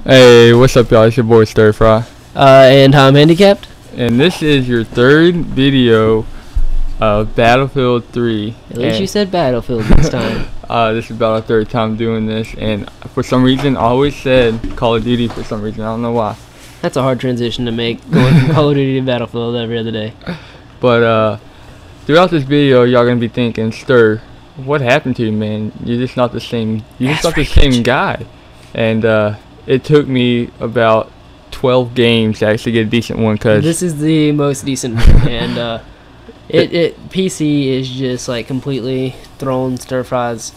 Hey, what's up, y'all? It's your boy Stirfry. And Hi1mHandicapped. And this is your third video of Battlefield 3. At least you said Battlefield this time. This is about our third time doing this, and for some reason, I always said Call of Duty for some reason. I don't know why. That's a hard transition to make, going from Call of Duty to Battlefield every other day. But throughout this video, y'all gonna be thinking, Stir, what happened to you, man? You're just not the same. You're just not the same guy. And it took me about 12 games to actually get a decent one. Cause this is the most decent one, and PC is just like completely thrown Stirfry's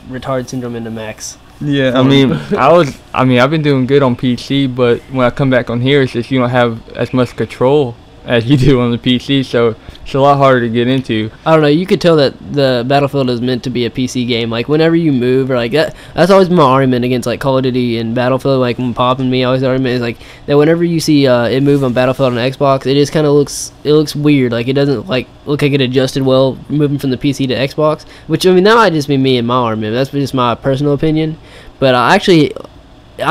retard syndrome into max. Yeah, I mean, I've been doing good on PC, but when I come back on here, it's just you don't have as much control as you do on the PC, so it's a lot harder to get into. I don't know, you could tell that the Battlefield is meant to be a PC game. Like, whenever you move, or like that's always been my argument against like Call of Duty and Battlefield. Like, when Pop and me always argument is like that whenever you see it move on Battlefield on Xbox, it just kind of looks weird. Like, it doesn't like look like it adjusted well moving from the PC to Xbox. Which, I mean, that might just be me and my argument. That's just my personal opinion. But I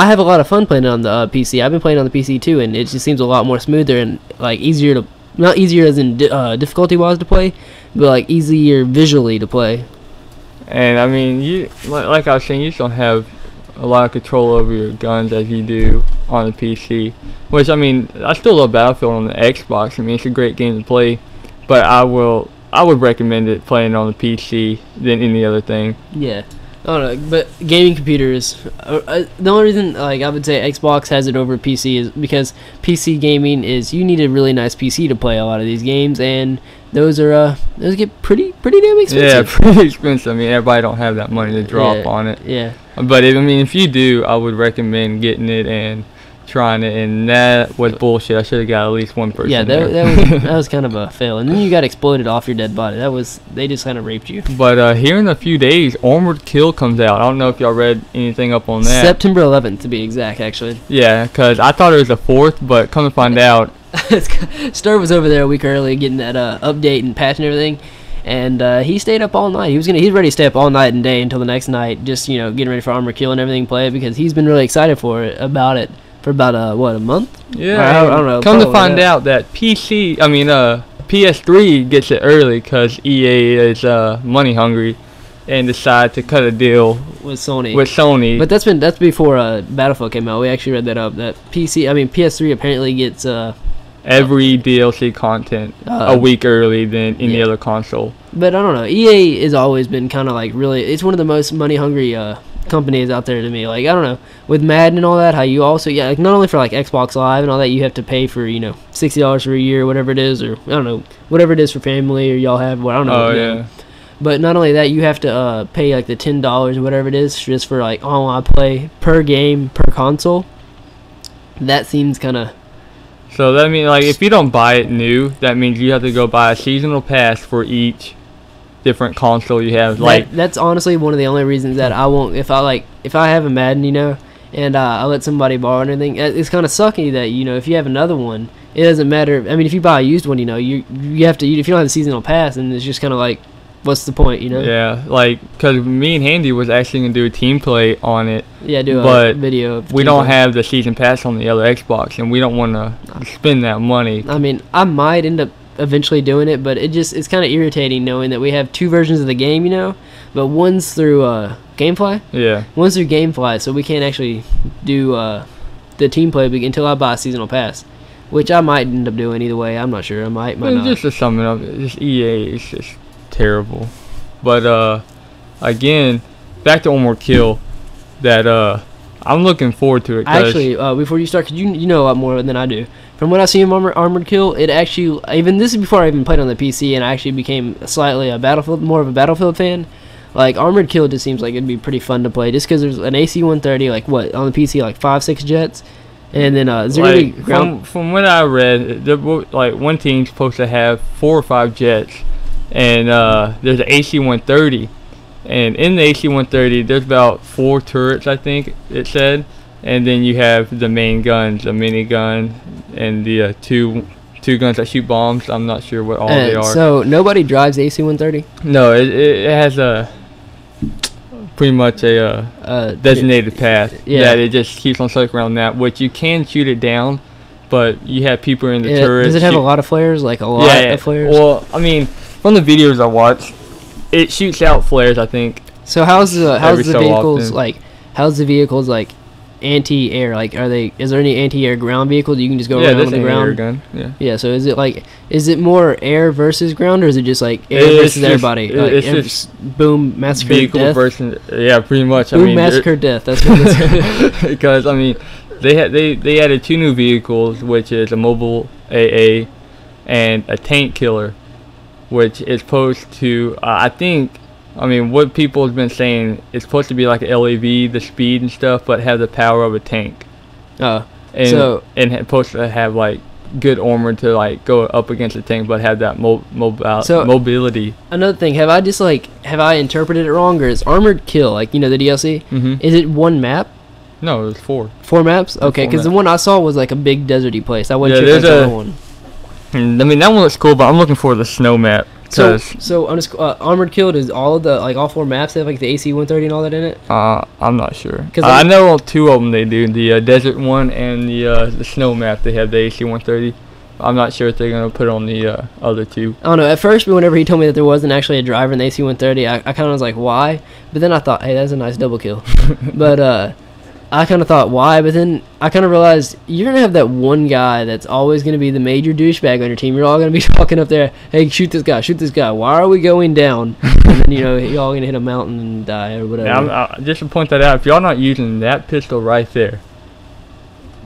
have a lot of fun playing on the PC. I've been playing on the PC too, and it just seems a lot more smoother and like easier to, not easier as in difficulty wise to play, but like easier visually to play. And I mean, you like I was saying, you just don't have a lot of control over your guns as you do on the PC. Which, I mean, I still love Battlefield on the Xbox. I mean, it's a great game to play, but I would recommend it playing on the PC than any other thing. Yeah. I don't know, but gaming computers, the only reason like I would say Xbox has it over PC is because PC gaming is, you need a really nice PC to play a lot of these games, and those get pretty damn expensive. Yeah, pretty expensive. I mean, everybody don't have that money to drop on it. Yeah. But if you do, I would recommend getting it and trying it, and that was bullshit. I should have got at least one person. Yeah, that was kind of a fail, and then you got exploded off your dead body. They just kind of raped you. But here in a few days, Armored Kill comes out. I don't know if y'all read anything up on that. September 11th to be exact, actually. Yeah, because I thought it was the 4th, but come to find out, Stir was over there a week early getting that update and patch and everything. And he stayed up all night. He's ready to stay up all night and day until the next night, just getting ready for Armored Kill and everything, play it, because he's been really excited about it for about a month. Yeah, I don't know. Come to find out that PS3 gets it early because EA is money hungry and decided to cut a deal with Sony. But that's before Battlefield came out. We actually read that up. That PS3 apparently gets every DLC content a week early than any other console. But I don't know. EA has always been kind of like really. It's one of the most money hungry companies out there to me. Like, I don't know, with Madden and all that, how you also like not only for like Xbox Live and all that, you have to pay for $60 for a year, whatever it is, or I don't know, whatever it is for family, or y'all have I don't know. Oh yeah. But not only that, you have to pay like the $10 or whatever it is just for like online play per game per console. That seems kind of. So that means, like, if you don't buy it new, that means you have to go buy a seasonal pass for each different console you have. That's honestly one of the only reasons that I won't. If I have a Madden, and I let somebody borrow anything, it's kind of sucky that if you have another one, it doesn't matter. I mean, if you buy a used one, you have to. If you don't have the seasonal pass, then it's just kind of like, what's the point, Yeah, like, because me and Handy was actually gonna do a team play on it. Yeah, but a video. Of we don't have the season pass on the other Xbox, and we don't want to spend that money. I mean, I might end up eventually doing it, but it's kind of irritating knowing that we have two versions of the game, but one's through GamePlau. Yeah. One's through GamePlau, so we can't actually do the team play until I buy a seasonal pass, which I might end up doing either way. I'm not sure. I might not. Just to sum it up, just EA is just terrible. But again, back to Armored Kill, that I'm looking forward to it. Actually, before you start, 'cause you know a lot more than I do. From what I see in Armored Kill, it actually, even this is before I even played on the PC, and I actually became slightly more of a Battlefield fan. Like, Armored Kill just seems like it'd be pretty fun to play, just because there's an AC-130, like what on the PC, like 5-6 jets, and then from what I read, like one team's supposed to have 4 or 5 jets, and there's an AC-130, and in the AC-130 there's about 4 turrets, I think it said. And then you have the main guns, a minigun, and the two guns that shoot bombs. I'm not sure what all they are. So nobody drives AC-130? No, it has a pretty much a designated path that it just keeps on circling around that, which you can shoot it down, but you have people in the turret. Does it have a lot of flares? Like a lot of flares? Well, I mean, from the videos I watched, it shoots out flares, I think. So how's the vehicles like anti-air? Like, is there any anti-air ground vehicles you can just go around on the ground? Gun. Yeah. So is it more air versus ground, or is it just like air versus everybody? It's just boom, massacre, vehicle death. Versus, pretty much. Boom, massacre, death. That's what it is. Because I mean, they added 2 new vehicles, which is a mobile AA and a tank killer, which is supposed to what people have been saying, it's supposed to be like an LAV, the speed and stuff, but have the power of a tank. And supposed to have like good armor to like go up against the tank, but have that mobility. Another thing, have I interpreted it wrong, or is Armored Kill, like, the DLC? Mm-hmm. Is it 1 map? No, it was 4. 4 maps? Okay, because the one I saw was like a big deserty place. I went to the other one. I mean, that one looks cool, but I'm looking for the snow map. So Armored Kill, is all 4 maps have like the AC-130 and all that in it? I'm not sure. I know 2 of them they do, the desert one and the snow map. They have the AC-130. I'm not sure if they're gonna put on the other 2. I don't know. At first, whenever he told me that there wasn't actually a driver in the AC-130, I kind of was like, why? But then I thought, hey, that's a nice double kill. But I kind of thought, why? But then I kind of realized you're going to have that one guy that's always going to be the major douchebag on your team. You're all going to be talking up there, hey, shoot this guy. Why are we going down? And then, you're all going to hit a mountain and die or whatever. Yeah, just to point that out, if y'all not using that pistol right there,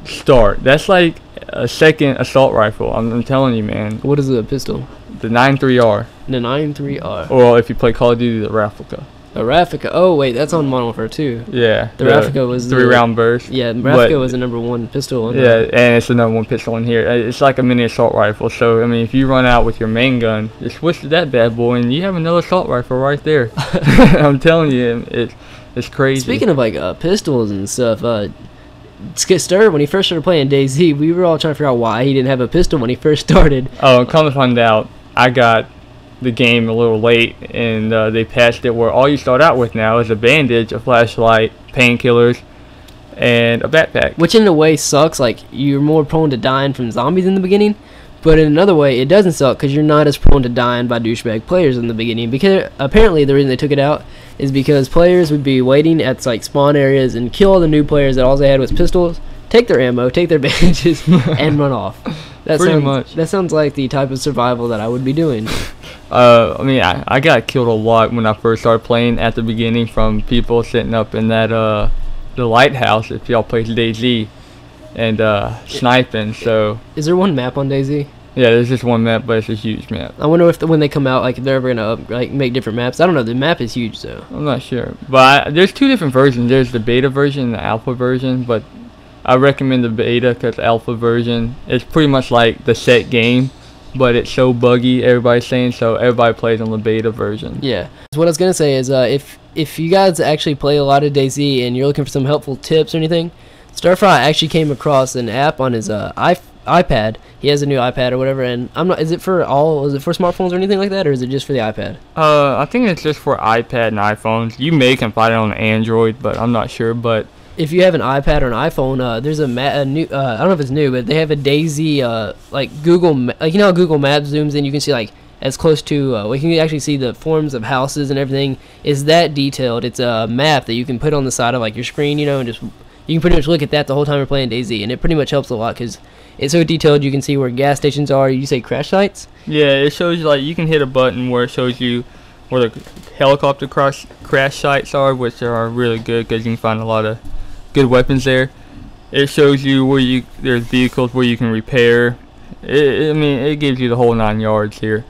start. That's like a second assault rifle. I'm telling you, man. What is a pistol? The 9.3R. The 9.3R. Or if you play Call of Duty, the Replica. A Raffica. Oh wait, that's on Modern Warfare 2. Yeah. The Raffica was 3-round burst. Yeah, Raffica was the number 1 pistol. And it's the number 1 pistol in here. It's like a mini assault rifle. So I mean, if you run out with your main gun, just switch to that bad boy, and you have another assault rifle right there. I'm telling you, it's crazy. Speaking of pistols and stuff, Stirfry, when he first started playing DayZ, we were all trying to figure out why he didn't have a pistol when he first started. Oh, and come to find out, I got the game a little late, and they patched it where all you start out with now is a bandage, a flashlight, painkillers, and a backpack. Which in a way sucks. Like, you're more prone to dying from zombies in the beginning, but in another way it doesn't suck because you're not as prone to dying by douchebag players in the beginning. Because apparently the reason they took it out is because players would be waiting at like spawn areas and kill all the new players that all they had was pistols, take their ammo, take their bandages, and run off. Pretty much. That sounds like the type of survival that I would be doing. I mean, I got killed a lot when I first started playing at the beginning from people sitting up in that the lighthouse, if y'all play DayZ, and sniping. So is there one map on DayZ? Yeah, there's just one map, but it's a huge map. I wonder if when they come out, like, if they're ever gonna make different maps. I don't know. The map is huge, though. I'm not sure, but there's 2 different versions. There's the beta version and the alpha version, but I recommend the beta because the alpha version is pretty much like the set game, but it's so buggy, everybody's saying, so everybody plays on the beta version. Yeah. So what I was going to say is if you guys actually play a lot of DayZ and you're looking for some helpful tips or anything, Stirfry actually came across an app on his iPad. He has a new iPad or whatever, and is it for smartphones or anything like that, or is it just for the iPad? I think it's just for iPad and iPhones. You can find it on Android, but I'm not sure, but if you have an iPad or an iPhone, there's a new. I don't know if it's new, but they have a DayZ like Google. Like, you know how Google Maps zooms in, you can see like as close to. We can actually see the forms of houses and everything. Is that detailed? It's a map that you can put on the side of like your screen, and just you can pretty much look at that the whole time you're playing DayZ, and it pretty much helps a lot because it's so detailed. You can see where gas stations are. You say crash sites? Yeah, it shows you, like, you can hit a button where it shows you where the helicopter crash sites are, which are really good because you can find a lot of good weapons there. It shows you where there's vehicles where you can repair. I mean, it gives you the whole 9 yards here.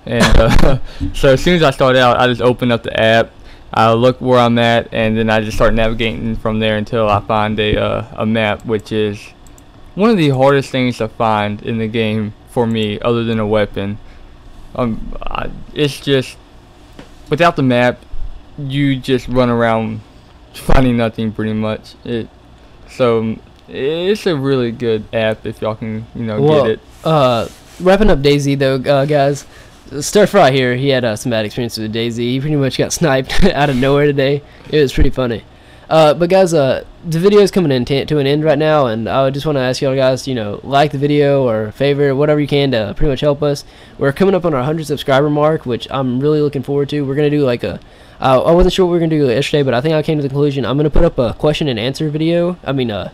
And so as soon as I start out, I just open up the app, I look where I'm at, and then I just start navigating from there until I find a map, which is one of the hardest things to find in the game for me, other than a weapon. It's just, without the map, you just run around finding nothing pretty much. So it's a really good app if y'all can, get it. Wrapping up DayZ though, guys. Stirfry here, he had some bad experiences with DayZ. He pretty much got sniped out of nowhere today. It was pretty funny. But guys, the video is coming to an end right now, and I just want to ask y'all guys, you know, like the video or favorite, whatever you can to pretty much help us. We're coming up on our 100 subscriber mark, which I'm really looking forward to. We're gonna do like a, I wasn't sure what we were gonna do yesterday, but I think I came to the conclusion I'm gonna put up a question and answer video. I mean, a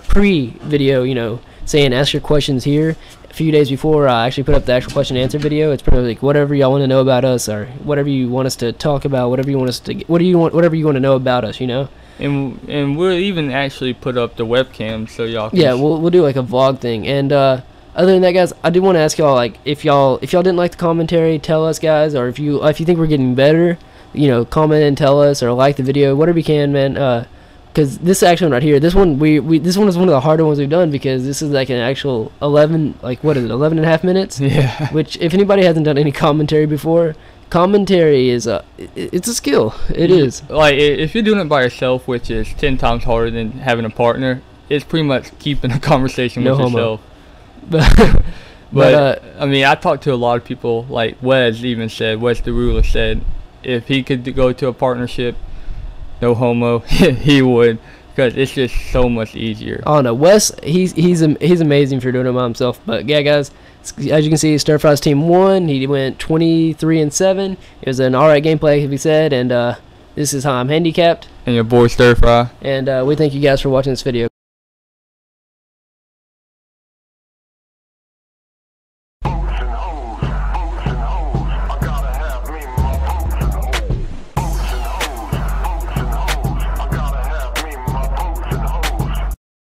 pre-video, you know, saying ask your questions here. A few days before I actually put up the actual question and answer video. It's pretty like whatever y'all want to know about us, or whatever you want us to talk about, whatever you want us to, whatever you want to know about us, you know. And we'll even actually put up the webcam so y'all can. Yeah, we'll do like a vlog thing. And other than that, guys, I do want to ask y'all, like, if y'all didn't like the commentary, tell us, guys, or if you think we're getting better, you know, comment and tell us, or like the video, whatever you can, man. Because this actual one right here, this one this one is one of the harder ones we've done, because this is like an actual 11, like, what is it, 11 and a half minutes? Yeah. Which, if anybody hasn't done any commentary before, commentary is it's a skill. It is. Like, if you're doing it by yourself, which is 10 times harder than having a partner, it's pretty much keeping a conversation with yourself. But I mean, I talked to a lot of people, like Wes the ruler said, if he could go to a partnership, no homo, he would, because it's just so much easier. Oh no, Wes, he's amazing for doing it by himself. But yeah, guys, as you can see, Stirfry's team won. He went 23-7. It was an alright gameplay, as we said. And this is Hi1mHandicapped, and your boy Stirfry. And we thank you guys for watching this video.